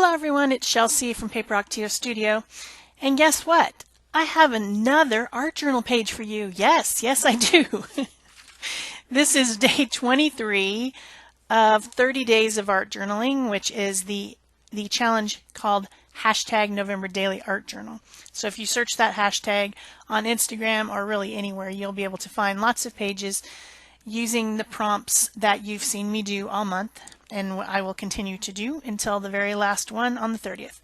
Hello everyone, it's Shel from Paper Octio Studio. And guess what? I have another art journal page for you. Yes, I do. This is day 23 of 30 days of art journaling, which is the challenge called #NovemberDailyArtJournal. So if you search that hashtag on Instagram or really anywhere, you'll be able to find lots of pages using the prompts that you've seen me do all month, and I will continue to do until the very last one on the 30th.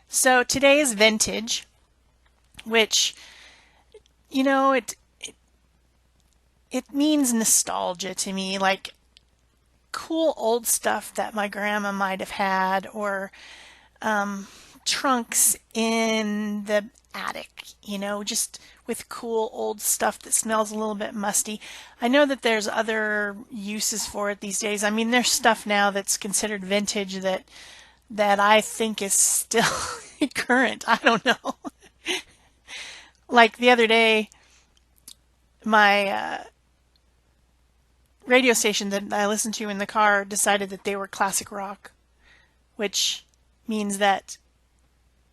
So today is vintage, which, you know, it means nostalgia to me, like cool old stuff that my grandma might have had, or trunks in the attic, you know, just with cool old stuff that smells a little bit musty. I know that there's other uses for it these days. I mean, there's stuff now that's considered vintage that I think is still current. I don't know. Like the other day, my radio station that I listened to in the car decided that they were classic rock, which means that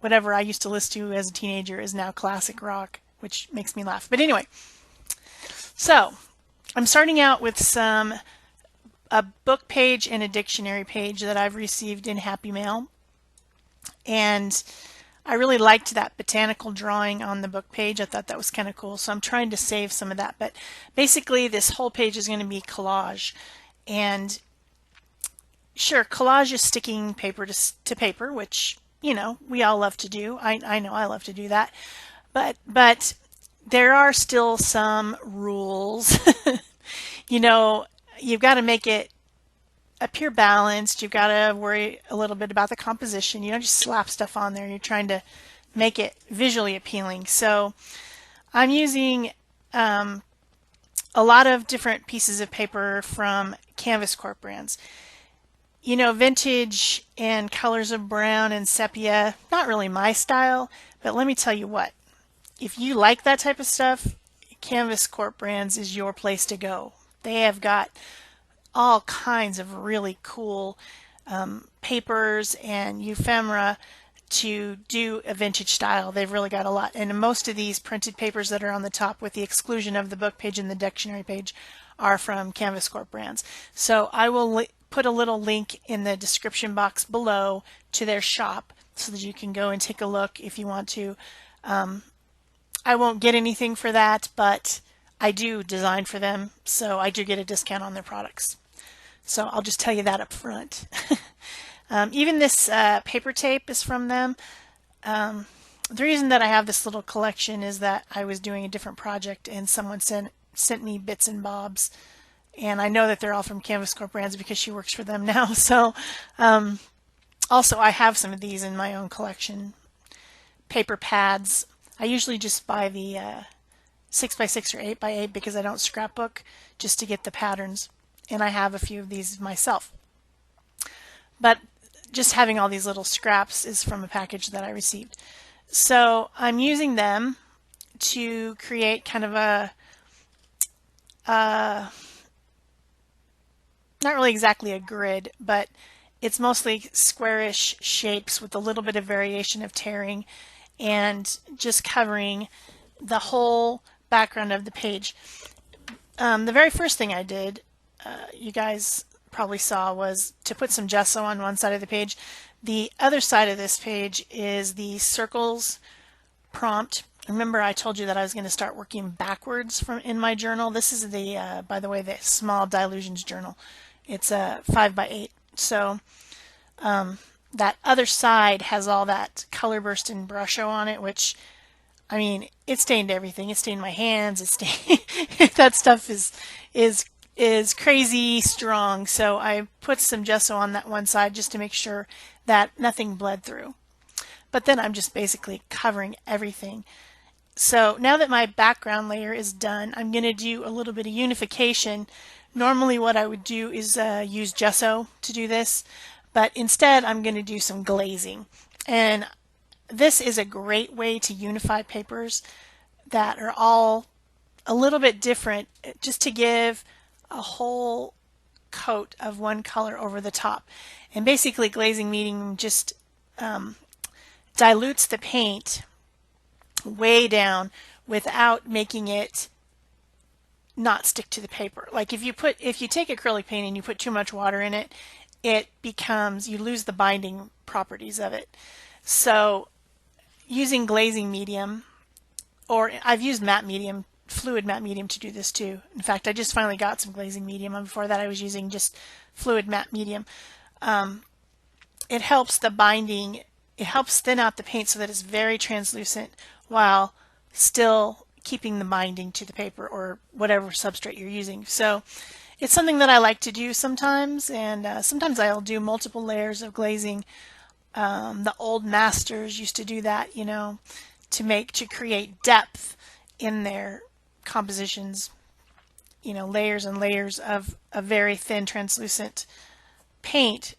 whatever I used to listen to as a teenager is now classic rock, which makes me laugh. But anyway, so I'm starting out with a book page and a dictionary page that I've received in Happy Mail. And I really liked that botanical drawing on the book page. I thought that was kind of cool. So I'm trying to save some of that. But basically, this whole page is going to be collage. And sure, collage is sticking paper to paper, which, you know, we all love to do. I know I love to do that. But there are still some rules. You know, you've got to make it appear balanced. You've got to worry a little bit about the composition. You don't just slap stuff on there. You're trying to make it visually appealing. So I'm using a lot of different pieces of paper from Corp brands. You know, vintage and colors of brown and sepia, not really my style, but let me tell you what, if you like that type of stuff, Corp brands is your place to go. They have got all kinds of really cool papers and ephemera to do a vintage style. They've really got a lot. And most of these printed papers that are on the top, with the exclusion of the book page and the dictionary page, are from Corp brands. So I will put a little link in the description box below to their shop so that you can go and take a look if you want to. I won't get anything for that, but I do design for them, so I do get a discount on their products. So I'll just tell you that up front. Even this paper tape is from them. The reason that I have this little collection is that I was doing a different project and someone sent me bits and bobs. And I know that they're all from Corp brands because she works for them now. So also I have some of these in my own collection. Paper pads. I usually just buy the 6x6 or 8x8 because I don't scrapbook, just to get the patterns. And I have a few of these myself. But just having all these little scraps is from a package that I received. So I'm using them to create kind of a not really exactly a grid, but it's mostly squarish shapes with a little bit of variation of tearing and just covering the whole background of the page. The very first thing I did, you guys probably saw, was to put some gesso on one side of the page. The other side of this page is the circles prompt. Remember, I told you that I was going to start working backwards in my journal. This is the, by the way, the small dilutions journal. It's a 5x8. So that other side has all that color burst and brusho on it, which, I mean, it stained everything. It stained my hands. It stained that stuff is crazy strong. So I put some gesso on that one side just to make sure that nothing bled through. But then I'm just basically covering everything. So now that my background layer is done, I'm going to do a little bit of unification. Normally what I would do is use gesso to do this, but instead I'm going to do some glazing. And this is a great way to unify papers that are all a little bit different, just to give a whole coat of one color over the top. And basically glazing meaning just dilutes the paint way down without making it not stick to the paper. Like if you take acrylic paint and you put too much water in it, it becomes, you lose the binding properties of it. So using glazing medium, or I've used matte medium, fluid matte medium to do this too. In fact, I just finally got some glazing medium, and before that I was using just fluid matte medium. It helps the binding, it helps thin out the paint so that it's very translucent while still keeping the binding to the paper or whatever substrate you're using. So it's something that I like to do sometimes, and sometimes I'll do multiple layers of glazing. The old masters used to do that, you know, to create depth in their compositions, you know, layers and layers of a very thin translucent paint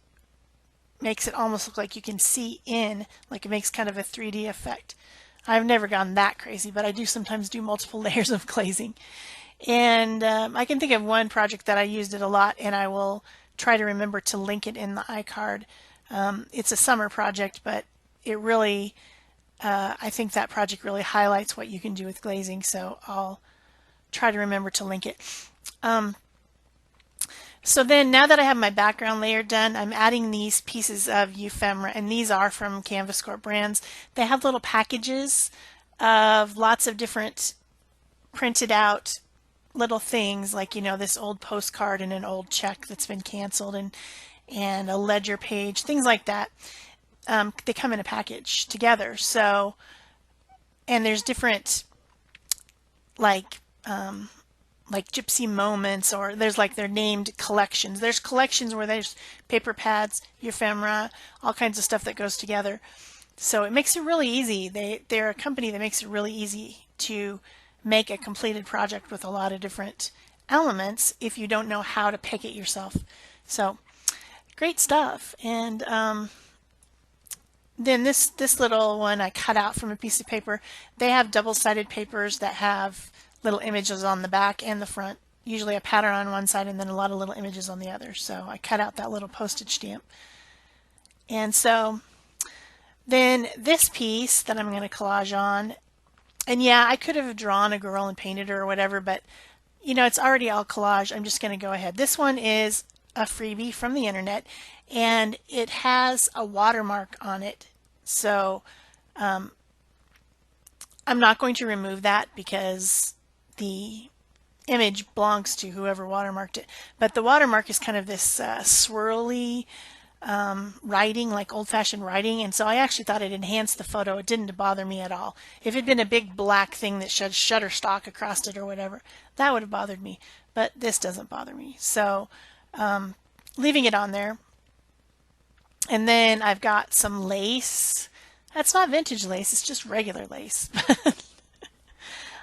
makes it almost look like you can see in, like it makes kind of a 3D effect. I've never gone that crazy, but I do sometimes do multiple layers of glazing. And I can think of one project that I used it a lot, and I will try to remember to link it in the iCard. It's a summer project, but it really, I think that project really highlights what you can do with glazing, so I'll try to remember to link it. So then, now that I have my background layer done, I'm adding these pieces of ephemera, and these are from Canvas Corp brands. They have little packages of lots of different printed out little things, like, you know, this old postcard and an old check that's been canceled, and a ledger page, things like that. They come in a package together. So, and there's different, like gypsy moments, or there's like they're named collections. There's collections where there's paper pads, ephemera, all kinds of stuff that goes together. So it makes it really easy. They're a company that makes it really easy to make a completed project with a lot of different elements if you don't know how to pick it yourself. So great stuff. And then this little one I cut out from a piece of paper. They have double-sided papers that have little images on the back and the front, usually a pattern on one side and then a lot of little images on the other. So I cut out that little postage stamp. And so then this piece that I'm going to collage on, and yeah, I could have drawn a girl and painted her or whatever, but you know, it's already all collage. I'm just going to go ahead. This one is a freebie from the internet, and it has a watermark on it. So I'm not going to remove that because the image belongs to whoever watermarked it. But the watermark is kind of this swirly writing, like old-fashioned writing, and so I actually thought it enhanced the photo. It didn't bother me at all. If it had been a big black thing that said Shutterstock across it or whatever, that would have bothered me. But this doesn't bother me. So leaving it on there. And then I've got some lace. That's not vintage lace, it's just regular lace.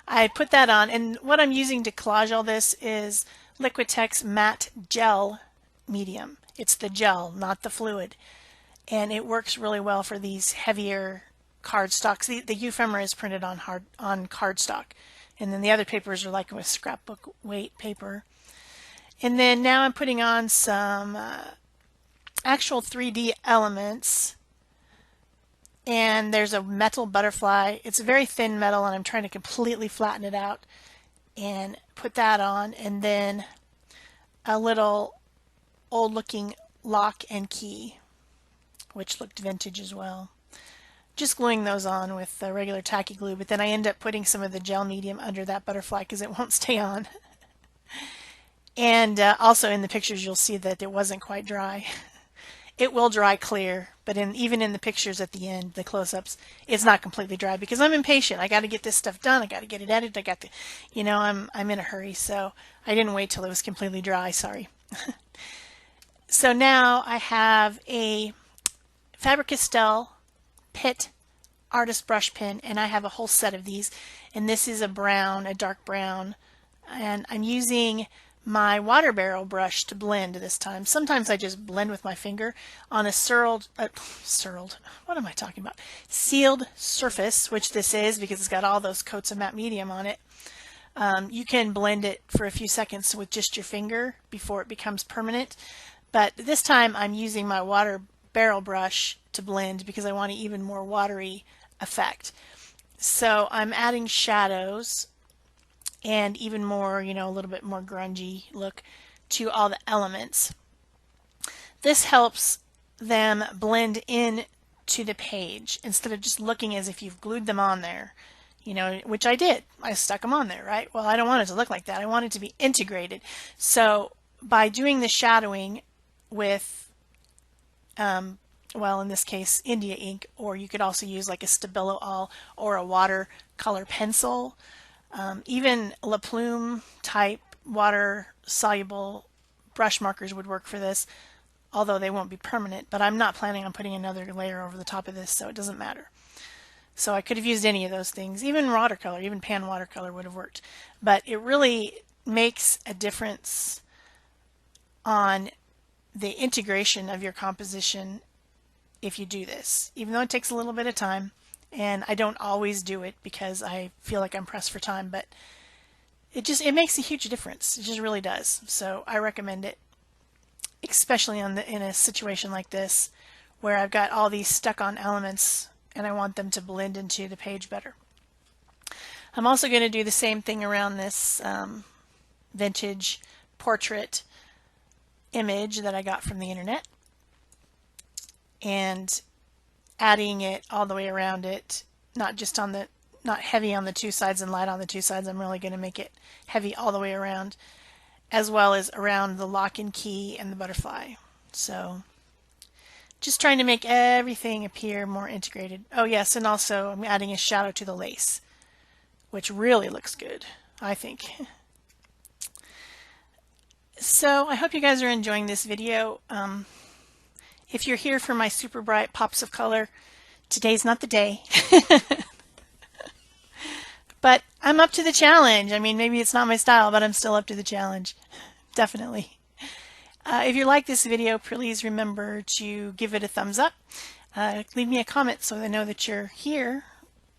I put that on, and what I'm using to collage all this is Liquitex Matte Gel Medium. It's the gel, not the fluid. And it works really well for these heavier cardstocks. The ephemera is printed on cardstock. And then the other papers are like with scrapbook weight paper. And then now I'm putting on some actual 3D elements. And there's a metal butterfly. It's a very thin metal, and I'm trying to completely flatten it out and put that on. And then a little old-looking lock and key, which looked vintage as well. Just gluing those on with the regular tacky glue, but then I end up putting some of the gel medium under that butterfly because it won't stay on. And also in the pictures you'll see that it wasn't quite dry. It will dry clear, but even in the pictures at the end, the close-ups, it's not completely dry because I'm impatient. I got to get this stuff done. I got to get it edited. I got to, you know, I'm in a hurry, so I didn't wait till it was completely dry. Sorry. So now I have a Faber-Castell Pitt artist brush pen, and I have a whole set of these, and this is a brown, a dark brown, and I'm using my water barrel brush to blend this time. Sometimes I just blend with my finger on a sealed, what am I talking about? Sealed surface, which this is because it's got all those coats of matte medium on it. You can blend it for a few seconds with just your finger before it becomes permanent. But this time I'm using my water barrel brush to blend because I want an even more watery effect. So I'm adding shadows and even more, you know, a little bit more grungy look to all the elements. This helps them blend in to the page instead of just looking as if you've glued them on there, you know, which I did. I stuck them on there, right? Well, I don't want it to look like that. I want it to be integrated. So by doing the shadowing with, well, in this case, India ink, or you could also use like a Stabilo All or a watercolor pencil. Even La Plume type water soluble brush markers would work for this, although they won't be permanent, but I'm not planning on putting another layer over the top of this, so it doesn't matter. So I could have used any of those things. Even watercolor, even pan watercolor would have worked. But it really makes a difference on the integration of your composition if you do this, even though it takes a little bit of time. And I don't always do it because I feel like I'm pressed for time, but it makes a huge difference. It just really does. So I recommend it, especially in a situation like this where I've got all these stuck on elements and I want them to blend into the page better. I'm also going to do the same thing around this vintage portrait image that I got from the internet, and adding it all the way around it, not heavy on the two sides and light on the two sides. I'm really going to make it heavy all the way around, as well as around the lock and key and the butterfly. So just trying to make everything appear more integrated. Oh yes, and also I'm adding a shadow to the lace, which really looks good, I think. So I hope you guys are enjoying this video. If you're here for my super bright pops of color, today's not the day. But I'm up to the challenge. I mean, maybe it's not my style, but I'm still up to the challenge. Definitely. If you like this video, please remember to give it a thumbs up. Leave me a comment so I know that you're here,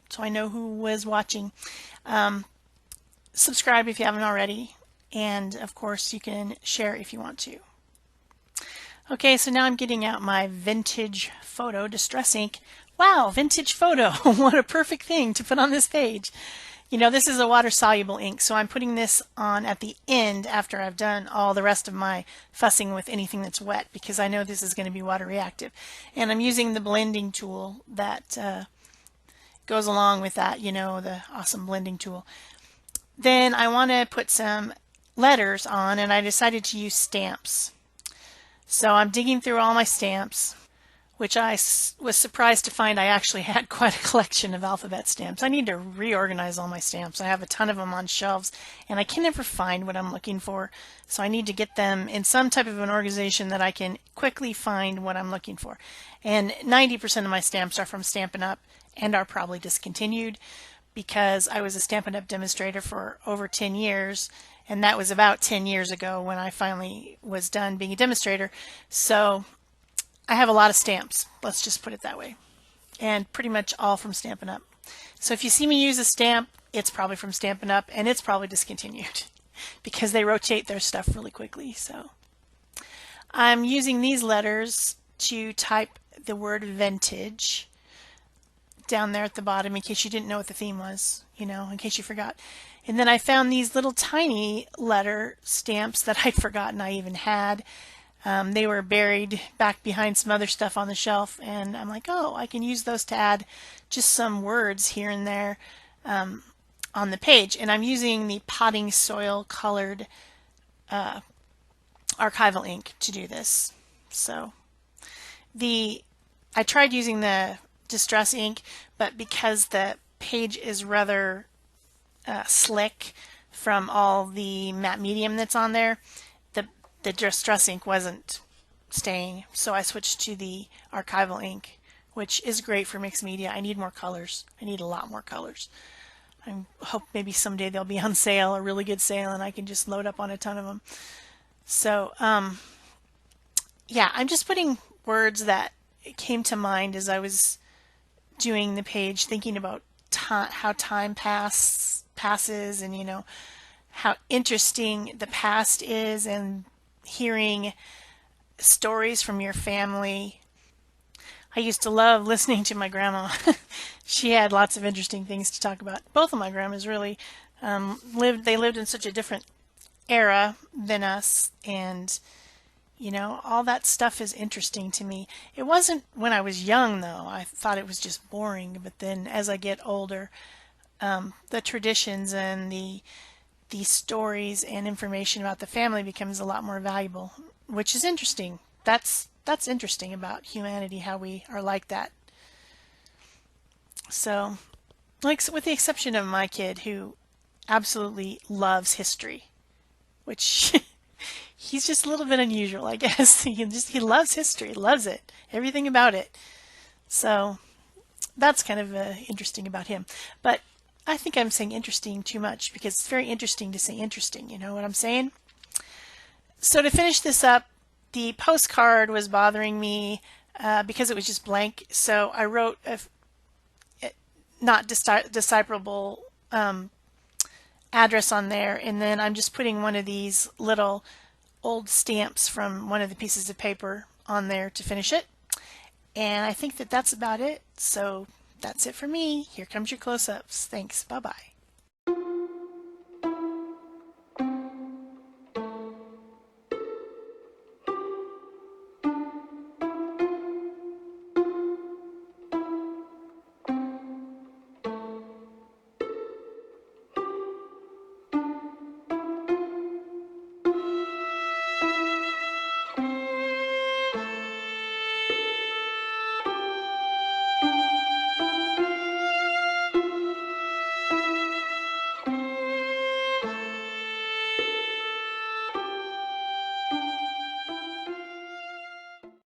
so I know who was watching. Subscribe if you haven't already. And of course, you can share if you want to. Okay, so now I'm getting out my vintage photo distress ink. Wow, vintage photo. What a perfect thing to put on this page. You know, this is a water-soluble ink, so I'm putting this on at the end after I've done all the rest of my fussing with anything that's wet, because I know this is going to be water reactive. And I'm using the blending tool that goes along with that, you know, the awesome blending tool. Then I want to put some letters on, and I decided to use stamps. So I'm digging through all my stamps, which I was surprised to find I actually had quite a collection of alphabet stamps. I need to reorganize all my stamps. I have a ton of them on shelves, and I can never find what I'm looking for. So I need to get them in some type of an organization that I can quickly find what I'm looking for. And 90% of my stamps are from Stampin' Up! And are probably discontinued, because I was a Stampin' Up! Demonstrator for over 10 years. And that was about 10 years ago when I finally was done being a demonstrator. So I have a lot of stamps, let's just put it that way. And pretty much all from Stampin' Up! So if you see me use a stamp, it's probably from Stampin' Up! And it's probably discontinued because they rotate their stuff really quickly. So I'm using these letters to type the word vintage down there at the bottom in case you didn't know what the theme was, you know, in case you forgot. And then I found these little tiny letter stamps that I'd forgotten I even had. They were buried back behind some other stuff on the shelf, and I'm like, oh, I can use those to add just some words here and there on the page. And I'm using the potting soil colored archival ink to do this. So I tried using the distress ink, but because the page is rather slick from all the matte medium that's on there, the distress ink wasn't staying, so I switched to the archival ink, which is great for mixed media. I need more colors. I need a lot more colors. I hope maybe someday they'll be on sale, a really good sale, and I can just load up on a ton of them. So yeah, I'm just putting words that came to mind as I was doing the page, thinking about how time passes, and you know how interesting the past is, and hearing stories from your family I used to love listening to my grandma. She had lots of interesting things to talk about. Both of my grandmas really lived in such a different era than us, and all that stuff is interesting to me. It wasn't when I was young, though. I thought it was just boring, but then as I get older, the traditions and the stories and information about the family becomes a lot more valuable, which is interesting. That's interesting about humanity, how we are like that. So, like with the exception of my kid who absolutely loves history, which he's just a little bit unusual, I guess. He loves history, loves it, everything about it. So that's kind of interesting about him. But I think I'm saying interesting too much because it's very interesting to say interesting. You know what I'm saying? So to finish this up, the postcard was bothering me because it was just blank. So I wrote a not decipherable address on there, and then I'm just putting one of these little old stamps from one of the pieces of paper on there to finish it. And I think that that's about it. So that's it for me. Here comes your close-ups. Thanks. Bye-bye.